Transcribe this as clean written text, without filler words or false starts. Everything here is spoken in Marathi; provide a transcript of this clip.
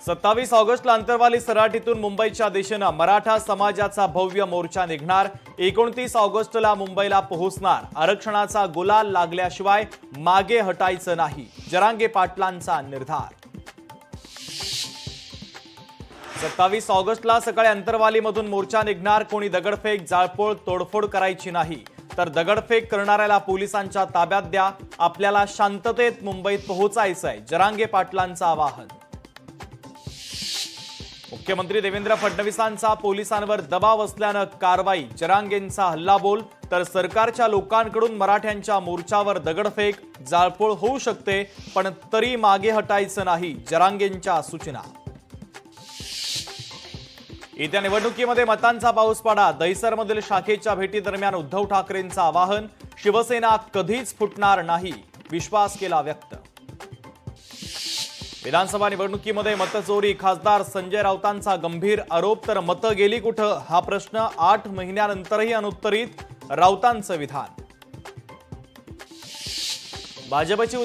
27 ऑगस्टला अंतरवाली सराटीतून मुंबईच्या दिशेने मराठा समाजाचा भव्य मोर्चा निघणार। 29 ऑगस्टला मुंबईला पोहोचणार। आरक्षणाचा गुलाल लागल्याशिवाय मागे हटायचं नाही, जरांगे पाटलांचा निर्धार। 27 ऑगस्टला सकाळी अंतरवालीमधून मोर्चा निघणार। कोणी दगडफेक, जाळपोळ, तोडफोड करायची नाही, तर दगडफेक करणाऱ्याला पोलिसांच्या ताब्यात द्या। आपल्याला शांततेत मुंबईत पोहोचायचंय, जरांगे पाटलांचं आवाहन। मुख्यमंत्री देवेंद्र फडणवीसांचा पोलिसांवर दबाव असल्याने कारवाई। जरांगेंचा हल्लाबोल, तर सरकारच्या लोकांकडून मराठ्यांच्या मोर्चावर दगडफेक, जाळपोळ होऊ शकते, पण तरी मागे हटायचं नाही, जरांगेंच्या सूचना। येत्या निवडणुकीमध्ये मतांचा पाऊस पाडा। दहिसरमधील शाखेच्या भेटी दरम्यान उद्धव ठाकरेंचं आवाहन। शिवसेना कधीच फुटणार नाही, विश्वास केला व्यक्त। विधानसभा निवडणुकीमध्ये मतचोरी, खासदार संजय राऊतांचा गंभीर आरोप। तर मतं गेली कुठं हा प्रश्न 8 महिन्यानंतरही अनुत्तरित, राऊतांचं विधान। भाजपची